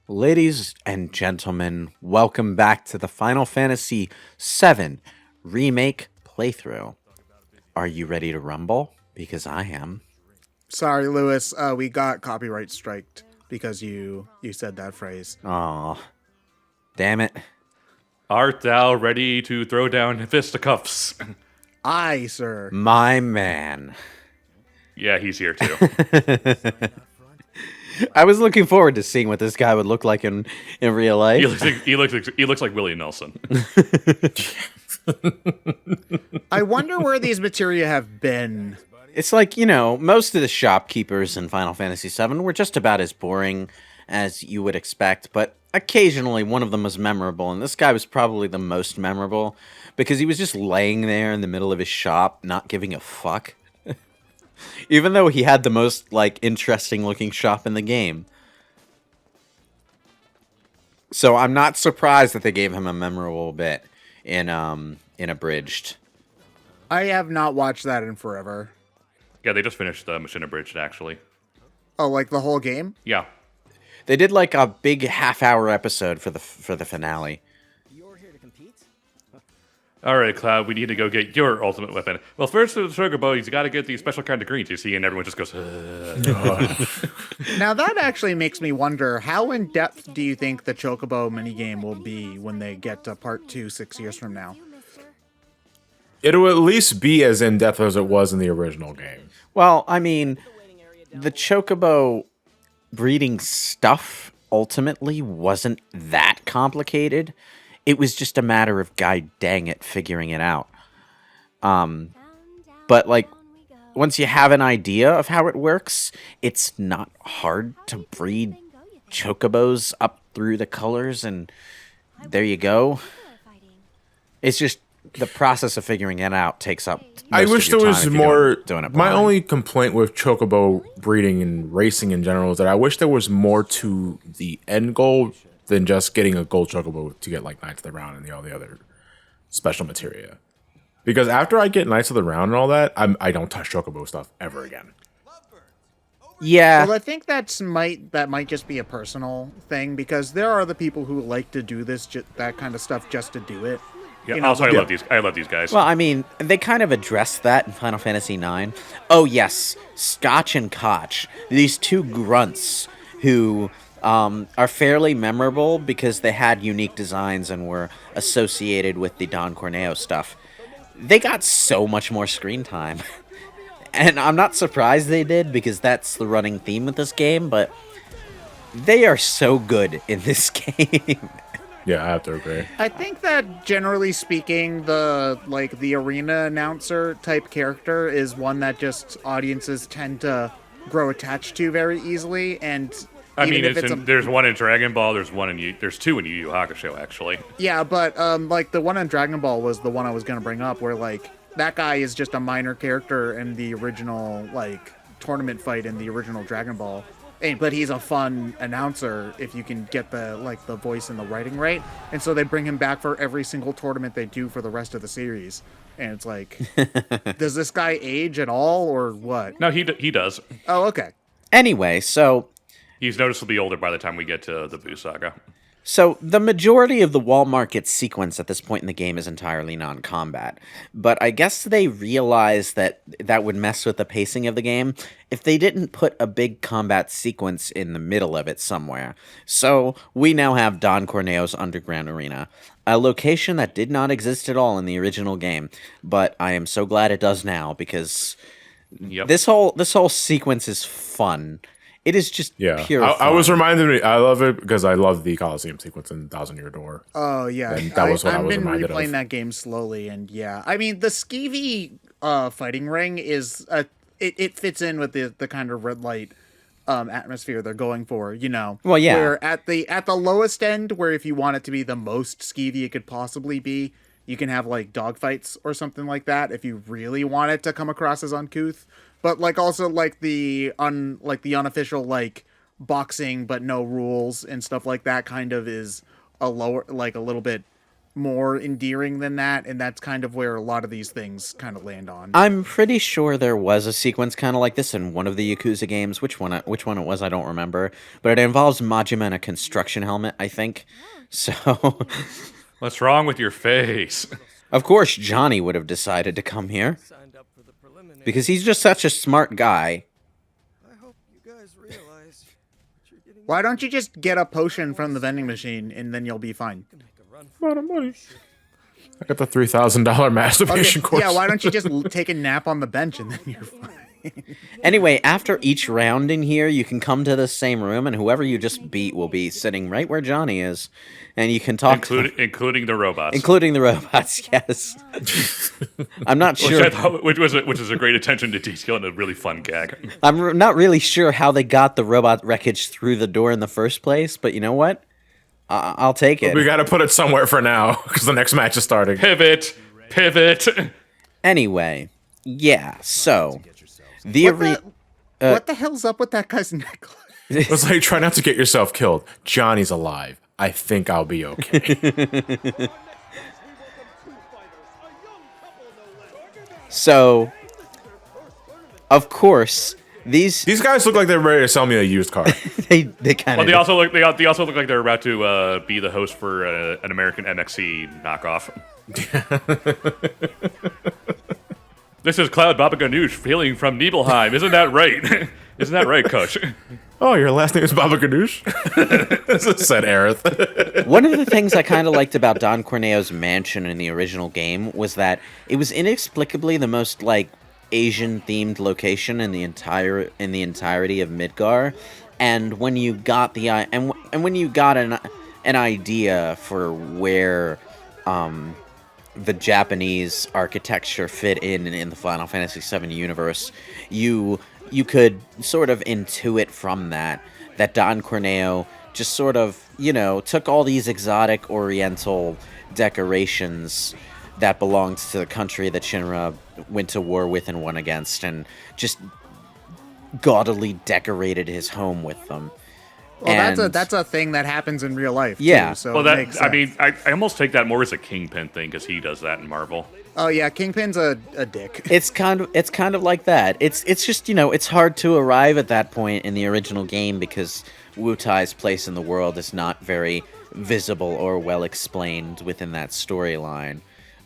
Ladies and gentlemen, welcome back to the Final Fantasy VII Remake playthrough. Are you ready to rumble? Because I am. Sorry, Lewis. We got copyright striked because you said that phrase. Aw, damn it. Art thou ready to throw down fisticuffs? Aye, sir. My man. Yeah, he's here too. I was looking forward to seeing what this guy would look like in real life. He looks like Willie Nelson. I wonder where these materia have been. It's like, most of the shopkeepers in Final Fantasy VII were just about as boring as you would expect, but occasionally one of them was memorable, and this guy was probably the most memorable because he was just laying there in the middle of his shop, not giving a fuck. Even though he had the most, interesting looking shop in the game. So I'm not surprised that they gave him a memorable bit in Abridged. I have not watched that in forever. Yeah, they just finished Mission Abridged, actually. Oh, like the whole game? Yeah. They did like a big half-hour episode for the finale. You're here to compete? All right, Cloud, we need to go get your ultimate weapon. Well, first for the chocobo, you got to get the special kind of greens, you see, and everyone just goes, Now that actually makes me wonder, how in depth do you think the Chocobo minigame will be when they get to part 2 6 years from now? It'll at least be as in-depth as it was in the original game. Well, I mean, the chocobo breeding stuff ultimately wasn't that complicated. It was just a matter of, god dang it, figuring it out. But, once you have an idea of how it works, it's not hard to breed chocobos up through the colors, and there you go. It's just the process of figuring it out takes up I most wish of your there time was if you're more. doing it My blind. only complaint with chocobo breeding and racing in general is that I wish there was more to the end goal than just getting a gold chocobo to get like Knights of the Round and all the other special materia. Because after I get Knights of the Round and all that, I don't touch chocobo stuff ever again. Yeah. Well, I think that might just be a personal thing, because there are the people who like to do this, that kind of stuff just to do it. yeah. You know, Also, I yeah. love these guys. Well, I mean, they kind of addressed that in Final Fantasy IX. Oh, yes, Scotch and Koch. These two grunts who are fairly memorable because they had unique designs and were associated with the Don Corneo stuff. They got so much more screen time. And I'm not surprised they did, because that's the running theme with this game, but they are so good in this game. Yeah, I have to agree. I think that generally speaking, the arena announcer type character is one that just audiences tend to grow attached to very easily, and I even mean, if it's there's one in Dragon Ball, there's two in Yu Yu Hakusho, actually. yeah, but the one on Dragon Ball was the one I was gonna bring up, where that guy is just a minor character in the original tournament fight in the original Dragon Ball. But he's a fun announcer if you can get the voice and the writing right. And so they bring him back for every single tournament they do for the rest of the series. And it's like, does this guy age at all or what? No, he does. Oh, okay. Anyway, so He's noticeably older by the time we get to the Boo Saga. So, the majority of the wall market sequence at this point in the game is entirely non-combat, but I guess they realized that that would mess with the pacing of the game if they didn't put a big combat sequence in the middle of it somewhere. So, we now have Don Corneo's Underground Arena, a location that did not exist at all in the original game, but I am so glad it does now, because Yep. this whole sequence is fun. It is just Yeah, pure I fun. was reminded. I love it because I love the Coliseum sequence in Thousand Year Door. Oh, yeah. And that was what I was I've been reminded replaying of. that game slowly, and yeah. I mean, the Skeevy fighting ring is... it fits in with the kind of red light atmosphere they're going for, you know. Well, yeah. Where at the lowest end, where if you want it to be the most skeevy it could possibly be, you can have dogfights or something like that if you really want it to come across as uncouth. But also the unofficial boxing but no rules and stuff like that kind of is a lower, a little bit more endearing than that, and that's kind of where a lot of these things kind of land on. I'm pretty sure there was a sequence kind of like this in one of the Yakuza games. Which one it was, I don't remember. But it involves Majima in a construction helmet, I think. So, What's wrong with your face? of course, Johnny would have decided to come here. Because he's just such a smart guy. Why don't you just get a potion from the vending machine, and then you'll be fine? Amount of money. I got the $3,000 masturbation course. Yeah, why don't you just take a nap on the bench, and then you're fine? Anyway, after each round in here, you can come to the same room, and whoever you just beat will be sitting right where Johnny is, and you can talk including the robots. Including the robots, yes. I'm not sure. Which is a great attention to detail and a really fun gag. I'm not really sure how they got the robot wreckage through the door in the first place, but you know what? I'll take it. We got to put it somewhere for now, because the next match is starting. Pivot. Anyway, yeah, so... What the hell's up with that guy's necklace? It's like, try not to get yourself killed. Johnny's alive. I think I'll be okay. So, of course, these guys look like they're ready to sell me a used car. they kind of. Well, they also look like they're about to be the host for an American MXC knockoff. This is Cloud Baba Ganoush hailing from Nibelheim. Isn't that right? Isn't that right, Coach? Oh, your last name is Baba Ganoush? Said Aerith. One of the things I kind of liked about Don Corneo's mansion in the original game was that it was inexplicably the most like Asian-themed location in the entirety of Midgar. And when you got when you got an idea for where the Japanese architecture fit in the Final Fantasy VII universe, you could sort of intuit from that Don Corneo just sort of, took all these exotic oriental decorations that belonged to the country that Shinra went to war with and won against, and just gaudily decorated his home with them. Well, that's a thing that happens in real life. Yeah. Too, so Well, it makes sense. I mean, I almost take that more as a Kingpin thing because he does that in Marvel. Oh yeah, Kingpin's a dick. It's kind of like that. It's just, it's hard to arrive at that point in the original game because Wu Tai's place in the world is not very visible or well explained within that storyline.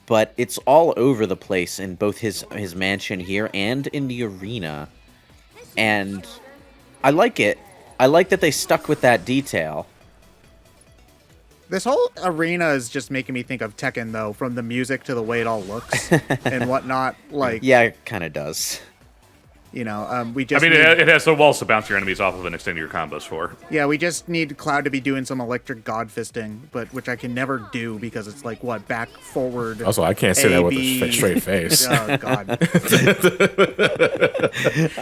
But it's all over the place in both his mansion here and in the arena. And I like it. I like that they stuck with that detail. This whole arena is just making me think of Tekken, though, from the music to the way it all looks and whatnot. Like, yeah, it kind of does. We just. It has the walls to bounce your enemies off of and extend your combos for. Yeah, we just need Cloud to be doing some electric god fisting, which I can never do because it's like back, forward. Also, I can't say that with a straight face. Oh God.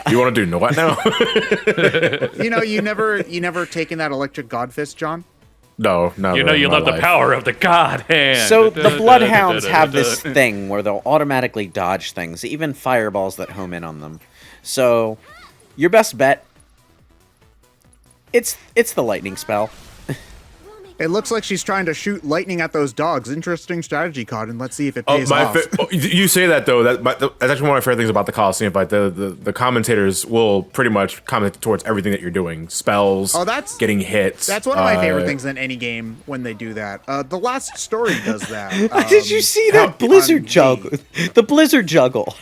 You want to do what now? you never taken that electric god fist, John? No. You love the power of the God hand. So the Bloodhounds have this thing where they'll automatically dodge things, even fireballs that home in on them. So your best bet, it's the lightning spell. It looks like she's trying to shoot lightning at those dogs. Interesting strategy, Cod, and let's see if it pays off. You say that, though. That's actually one of my favorite things about the Coliseum fight. The commentators will pretty much comment towards everything that you're doing. Spells, getting hits. That's one of my favorite things in any game when they do that. The Last Story does that. Did you see that blizzard juggle? The blizzard juggle.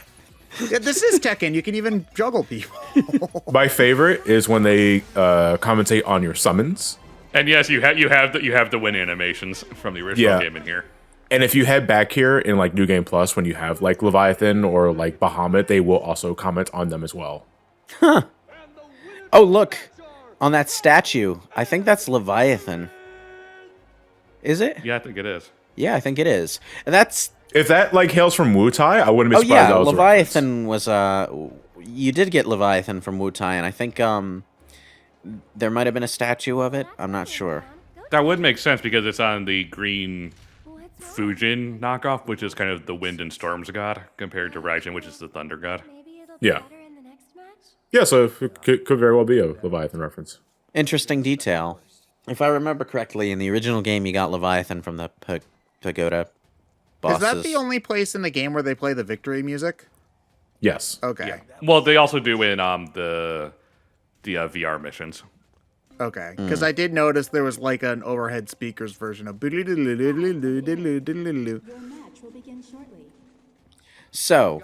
Yeah, this is Tekken. You can even juggle people. My favorite is when they commentate on your summons. And yes, you have the win animations from the original game in here. And if you head back here in like New Game Plus, when you have like Leviathan or like Bahamut, they will also comment on them as well. Huh. Oh, look. On that statue. I think that's Leviathan. Is it? Yeah, I think it is. Yeah, I think it is. And that's... If that like hails from Wu Tai, I wouldn't be surprised. Yeah, that was Leviathan was you did get Leviathan from Wu Tai, and I think there might have been a statue of it. I'm not sure. That would make sense because it's on the green Fujin knockoff, which is kind of the wind and storms god, compared to Raijin, which is the thunder god. Yeah. Yeah, so it could very well be a Leviathan reference. Interesting detail. If I remember correctly, in the original game, you got Leviathan from the pagoda bosses. Is that the only place in the game where they play the victory music? Yes. Okay. Well, they also do in the VR missions. Okay. Because I did notice there was like an overhead speakers version of. So,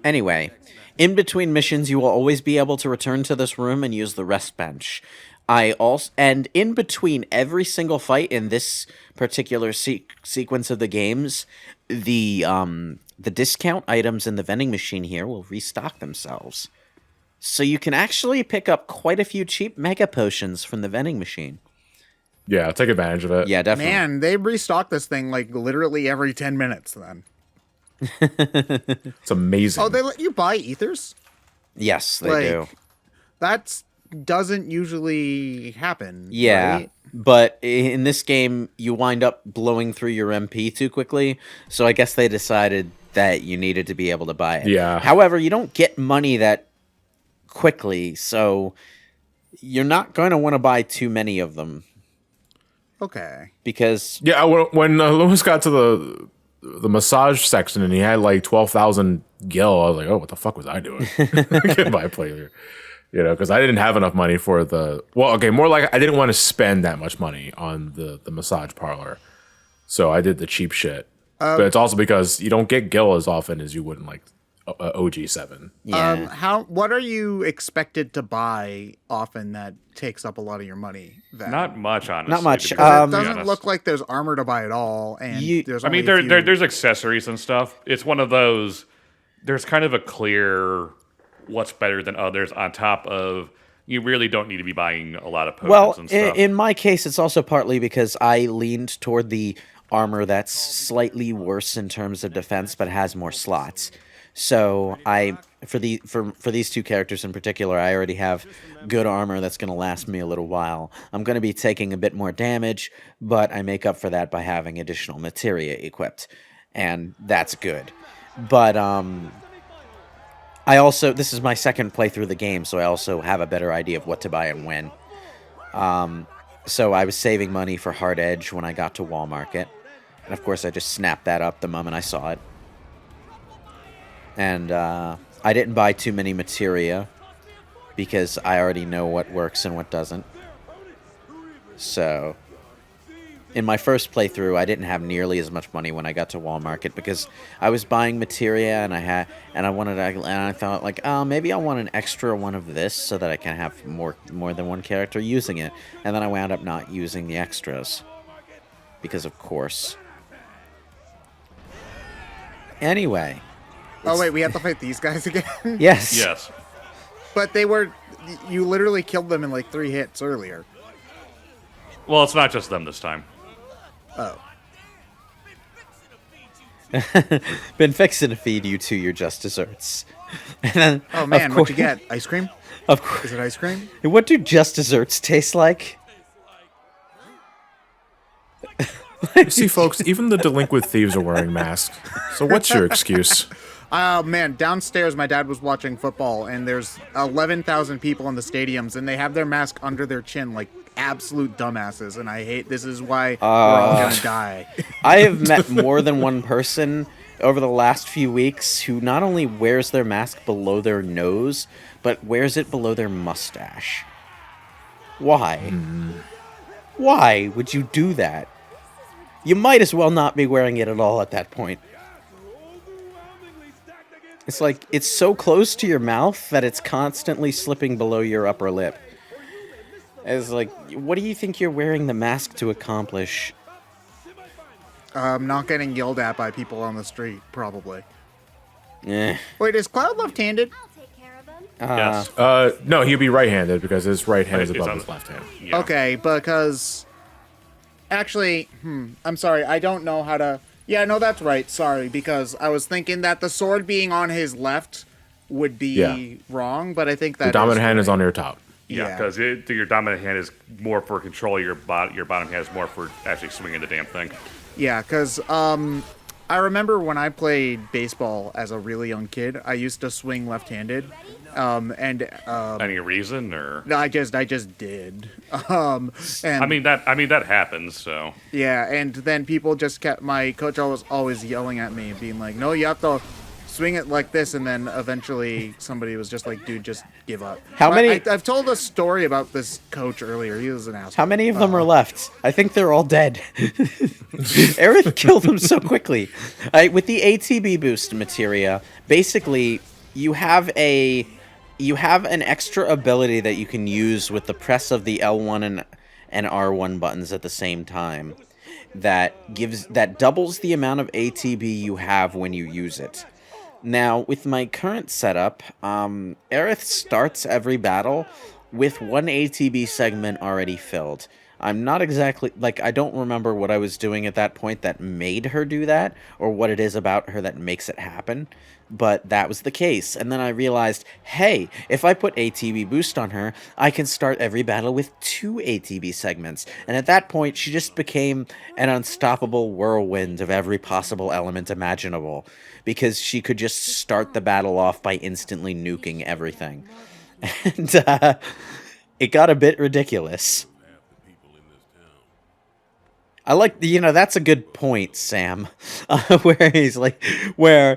anyway, in between missions, you will always be able to return to this room and use the rest bench. And in between every single fight in this particular sequence of the games, the discount items in the vending machine here will restock themselves. So you can actually pick up quite a few cheap mega potions from the vending machine. Yeah, take advantage of it. Yeah, definitely. Man, they restock this thing like literally every 10 minutes then. It's amazing. Oh, they let you buy ethers? Yes, they do. That doesn't usually happen. Yeah, right? but in this game, you wind up blowing through your MP too quickly, so I guess they decided that you needed to be able to buy it. Yeah. However, you don't get money that quickly, so you're not going to want to buy too many of them. Okay. Because... Yeah, when Lewis got to the massage section and he had like 12,000 gil, I was like, oh, what the fuck was I doing? Goodbye, player. You know, because I didn't have enough money for more like I didn't want to spend that much money on the massage parlor. So I did the cheap shit. But it's also because you don't get gil as often as you would in like OG7. Yeah. What are you expected to buy often that takes up a lot of your money? Then? Not much, honestly. Not much. to It be honest. doesn't look like there's armor to buy at all, and there's. I mean, there's accessories and stuff. It's one of those. There's kind of a clear what's better than others. On top of you really don't need to be buying a lot of potions and stuff. In my case, it's also partly because I leaned toward the armor that's slightly worse in terms of defense, but has more slots. So for these two characters in particular, I already have good armor that's going to last me a little while. I'm going to be taking a bit more damage, but I make up for that by having additional materia equipped, and that's good. But this is my second playthrough of the game, so I also have a better idea of what to buy and when. So I was saving money for Hard Edge when I got to Wall Market, and of course I just snapped that up the moment I saw it. And I didn't buy too many materia because I already know what works and what doesn't. So, in my first playthrough, I didn't have nearly as much money when I got to Wall Market because I was buying materia and I thought like, oh, maybe I want an extra one of this so that I can have more than one character using it. And then I wound up not using the extras because, of course. Anyway. Oh wait, we have to fight these guys again? Yes. Yes. But you literally killed them in like 3 hits earlier. Well, it's not just them this time. Oh. Been fixing to feed you to your just desserts. And then, Oh man, what'd you get? Ice cream? Of course. Is it ice cream? What do just desserts taste like? See, folks, even the delinquent thieves are wearing masks. So what's your excuse? Man, downstairs my dad was watching football, and there's 11,000 people in the stadiums, and they have their mask under their chin like absolute dumbasses, and I hate. This is why we're all gonna die. I have met more than one person over the last few weeks who not only wears their mask below their nose, but wears it below their mustache. Why? Why would you do that? You might as well not be wearing it at all at that point. It's like, it's so close to your mouth that it's constantly slipping below your upper lip. It's like, what do you think you're wearing the mask to accomplish? Not getting yelled at by people on the street, probably. Eh. Wait, is Cloud left-handed? Yes. No, he'd be right-handed because his right hand is It's above on his left hand. Yeah. Okay, because... Actually, I'm sorry, I don't know how to... Yeah, no, that's right, sorry, because I was thinking that the sword being on his left would be wrong, but I think that The dominant hand right. is on your top. Yeah, because your dominant hand is more for control. Your bottom hand is more for actually swinging the damn thing. Yeah, because I remember when I played baseball as a really young kid, I used to swing left-handed. Any reason or? No, I just did. And I mean that happens. So yeah, and then people just kept, my coach was always yelling at me, being like, "No, you have to swing it like this," and then eventually somebody was just like, "Dude, just give up." How many? I've told a story about this coach earlier. He was an asshole. How many of them are left? I think they're all dead. Aerith killed them so quickly. With the ATB Boost Materia, basically you have an extra ability that you can use with the press of the L1 and R1 buttons at the same time that doubles the amount of ATB you have when you use it. Now, with my current setup, Aerith starts every battle with one ATB segment already filled. I'm not exactly, I don't remember what I was doing at that point that made her do that, or what it is about her that makes it happen, but that was the case. And then I realized, hey, if I put ATB Boost on her, I can start every battle with 2 ATB segments. And at that point, she just became an unstoppable whirlwind of every possible element imaginable, because she could just start the battle off by instantly nuking everything. And it got a bit ridiculous. I like, that's a good point, Sam, where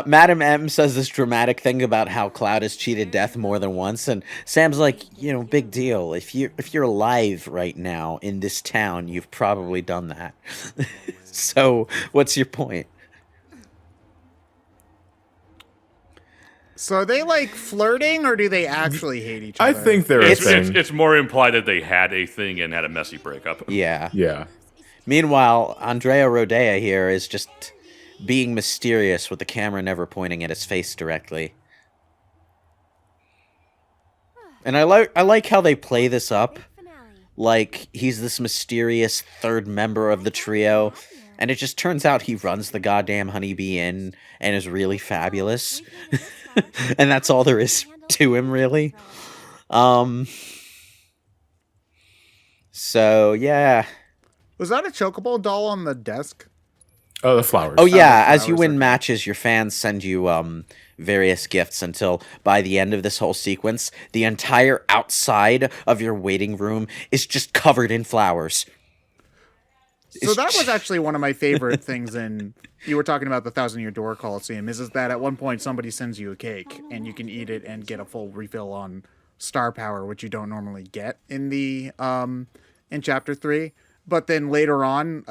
Madam M says this dramatic thing about how Cloud has cheated death more than once, and Sam's like, big deal. If you're alive right now in this town, you've probably done that. So, what's your point? So are they flirting, or do they actually hate each other? I think they're a thing. It's more implied that they had a thing and had a messy breakup. Yeah. Yeah. Meanwhile, Andrea Rodea here is just being mysterious with the camera never pointing at his face directly. And I like how they play this up like he's this mysterious third member of the trio, and it just turns out he runs the goddamn Honeybee Inn and is really fabulous. And that's all there is to him, really. So, yeah. Was that a Chocobo doll on the desk? Oh, the flowers. Oh, yeah. flowers, As you win okay. matches, your fans send you various gifts until by the end of this whole sequence, the entire outside of your waiting room is just covered in flowers. So that was actually one of my favorite things in, you were talking about the 1,000-Year Door Coliseum, is that at one point somebody sends you a cake and you can eat it and get a full refill on star power, which you don't normally get in the in Chapter 3. But then later on,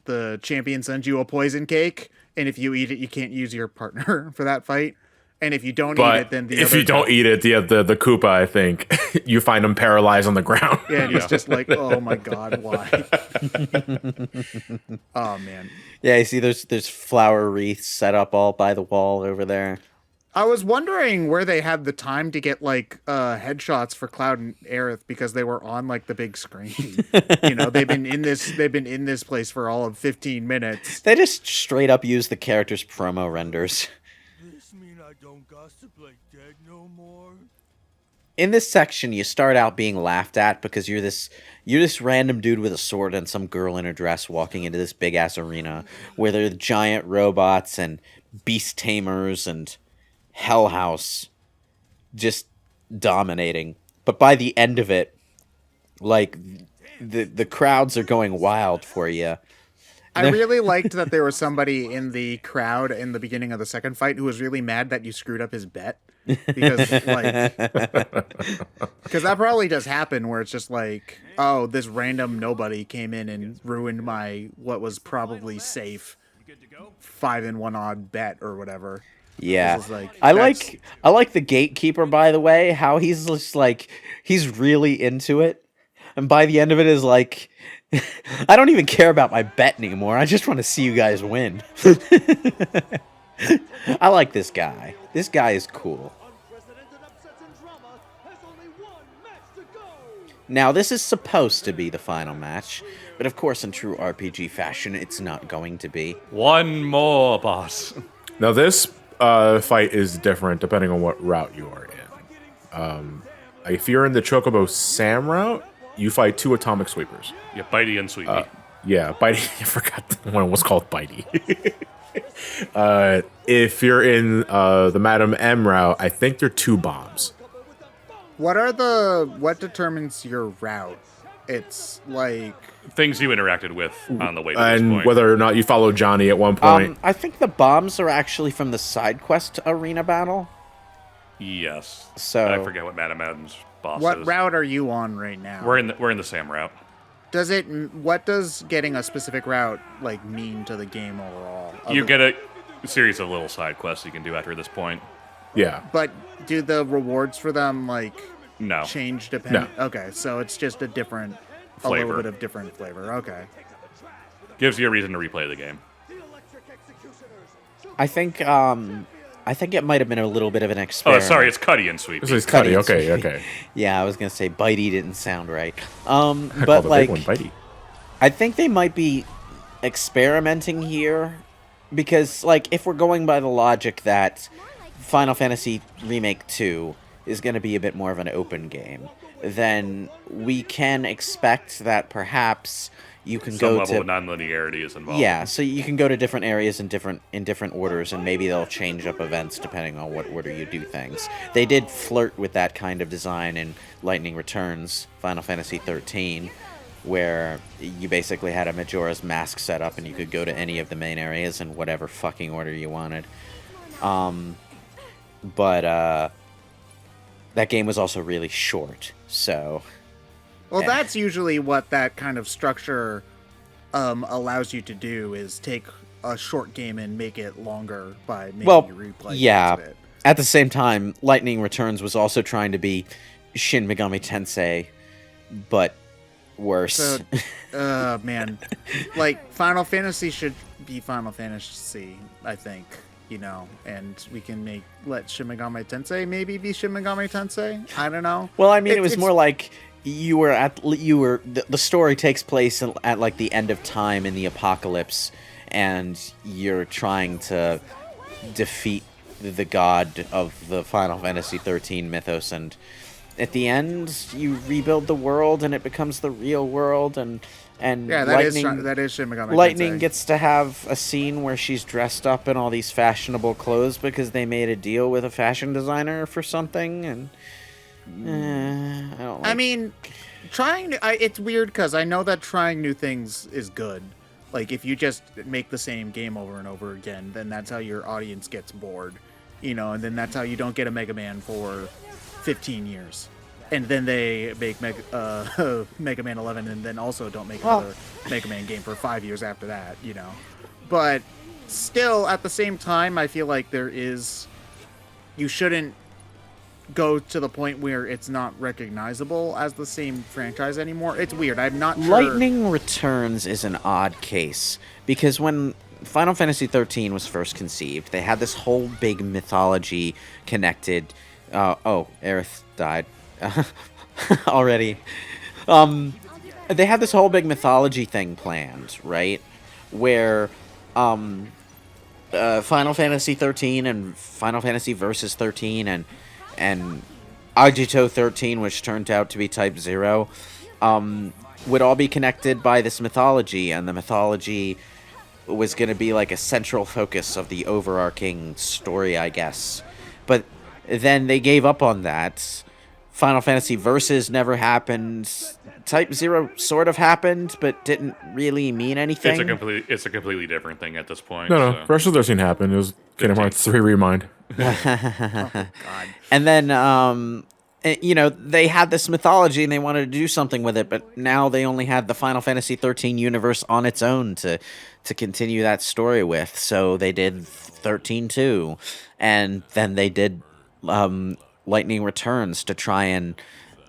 the champion sends you a poison cake, and if you eat it, you can't use your partner for that fight. And if you don't eat it, then if you don't eat it, the Koopa, I think, you find him paralyzed on the ground. Yeah, and he's just like, oh my god, why? Oh man. Yeah, you see there's flower wreaths set up all by the wall over there. I was wondering where they had the time to get headshots for Cloud and Aerith, because they were on the big screen. They've been in this place for all of 15 minutes. They just straight up use the characters' promo renders. This mean I don't gossip like dead no more? In this section, you start out being laughed at because you're this random dude with a sword and some girl in a dress walking into this big ass arena where there are giant robots and beast tamers and Hell House just dominating. But by the end of it, the crowds are going wild for you. I really liked that there was somebody in the crowd in the beginning of the second fight who was really mad that you screwed up his bet. Because that probably does happen, where it's just oh, this random nobody came in and ruined my what was probably safe 5-1 odd bet or whatever. Yeah, I I like the gatekeeper, by the way, how he's just he's really into it, and by the end of it is I don't even care about my bet anymore. I just want to see you guys win. I like this guy. This guy is cool. Now, this is supposed to be the final match, but of course, in true RPG fashion, it's not going to be. One more, boss. Now, this fight is different depending on what route you are in. If you're in the Chocobo Sam route, you fight 2 atomic sweepers. Yeah, Bitey and Sweetie. Yeah, Bitey. I forgot the one was called Bitey. If you're in the Madam M route, I think they're 2 bombs. What determines your route? It's like Things you interacted with on the way to this And point. whether or not you follow Johnny at one point. I think the bombs are actually from the side quest arena battle. Yes. So- I forget what Madam M's boss what is. route are you on right now? We're in the same route. What does getting a specific route like mean to the game overall? You get a series of little side quests you can do after this point. Yeah. But do the rewards for them like No. change depending? No. Okay, so it's just a little Flavor. bit of different flavor. Okay. Gives you a reason to replay the game. I think it might have been a little bit of an Oh, experiment. sorry, it's Cuddy and Sweet This Pea. is Cuddy. Cuddy, Okay, sweet. okay. Yeah, I was gonna say Bitey didn't sound right. I call But the like, big one Bitey. I think they might be experimenting here because, like, if we're going by the logic that Final Fantasy Remake 2 is going to be a bit more of an open game, then we can expect that perhaps you can Some go level to of non-linearity is involved. yeah, so you can go to different areas in different orders, and maybe they'll change up events depending on what order you do things. They did flirt with that kind of design in Lightning Returns, Final Fantasy 13, where you basically had a Majora's Mask set up, and you could go to any of the main areas in whatever fucking order you wanted. But that game was also really short, so... Well, that's usually what that kind of structure allows you to do is take a short game and make it longer by making you replay yeah. parts of it. At the same time, Lightning Returns was also trying to be Shin Megami Tensei, but worse. So, man, like Final Fantasy should be Final Fantasy, I think, and we can let Shin Megami Tensei maybe be Shin Megami Tensei. I don't know. Well, I mean, it was more like the story takes place at like the end of time in the apocalypse, and you're trying to defeat the god of the Final Fantasy 13 mythos, and at the end you rebuild the world and it becomes the real world, and Yeah, that is Shin Megami Tensei. Lightning gets to have a scene where she's dressed up in all these fashionable clothes because they made a deal with a fashion designer for something, and I don't like... I mean, it's weird because I know that trying new things is good. Like, if you just make the same game over and over again, then that's how your audience gets bored, and then that's how you don't get a Mega Man for 15 years. And then they make Mega Man 11 and then also don't make another Mega Man game for 5 years after that, But still, at the same time, I feel like you shouldn't go to the point where it's not recognizable as the same franchise anymore. It's weird. I'm not sure. Lightning Returns is an odd case because when Final Fantasy 13 was first conceived, they had this whole big mythology connected. Aerith died already. They had this whole big mythology thing planned, right? Where Final Fantasy 13 and Final Fantasy Versus 13 and Agito 13, which turned out to be Type 0, would all be connected by this mythology, and the mythology was going to be like a central focus of the overarching story, I guess. But then they gave up on that. Final Fantasy Versus never happened. Type 0 sort of happened, but didn't really mean anything. It's a completely different thing at this point. No, so. Versus 13 happened. It was Kingdom Hearts 3 Remind. God. And then, they had this mythology and they wanted to do something with it, but now they only had the Final Fantasy 13 universe on its own to continue that story with. So they did 13-2, and then they did Lightning Returns to try and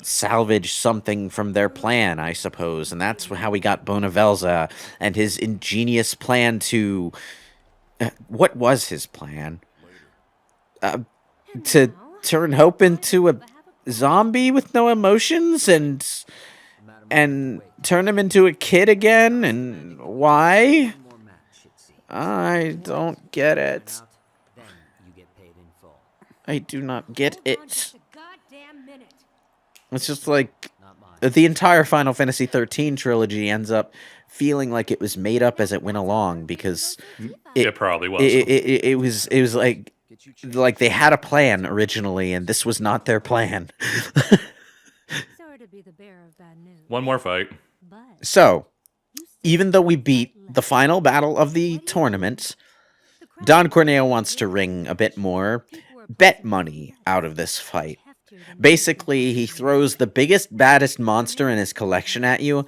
salvage something from their plan, I suppose. And that's how we got Bonavelza and his ingenious plan to... what was his plan? To turn Hope into a zombie with no emotions and turn him into a kid again? And why? I don't get it. I do not get it. It's just like, the entire Final Fantasy 13 trilogy ends up feeling like it was made up as it went along because It probably was. it was like they had a plan originally and this was not their plan. Sorry to be the bearer of bad news, One more fight. but So, even though we beat the final battle of the tournament, Don Corneo wants to wring a bit more bet money out of this fight. Basically, he throws the biggest, baddest monster in his collection at you,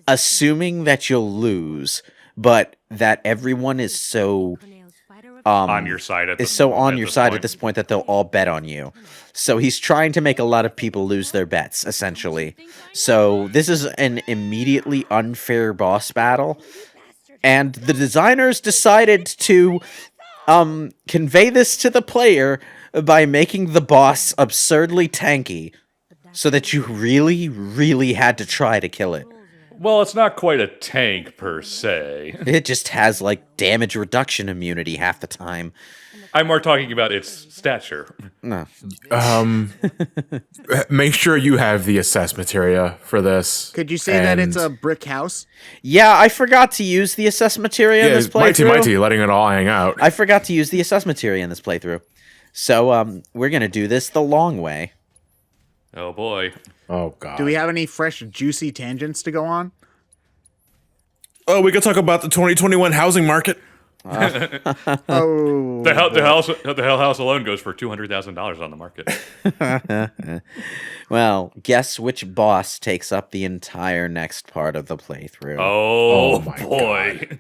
assuming that you'll lose, but that everyone is so On your side at is so on at your this side point. at this point that they'll all bet on you. So he's trying to make a lot of people lose their bets, essentially. So this is an immediately unfair boss battle, and the designers decided to convey this to the player by making the boss absurdly tanky, so that you really, really had to try to kill it. Well, it's not quite a tank per se. It just has, like, damage reduction immunity half the time. I'm more talking about its stature. No. Make sure you have the assess materia for this. Could you say that it's and- a brick house? Yeah, I forgot to use the assess materia in this playthrough. mighty, letting it all hang out. I forgot to use the assess materia in this playthrough. So, we're gonna do this the long way. Oh boy. Oh god. Do we have any fresh, juicy tangents to go on? Oh, we could talk about the 2021 housing market. Oh, The Hell House alone goes for $200,000 on the market. Well, guess which boss takes up the entire next part of the playthrough. Oh, my boy.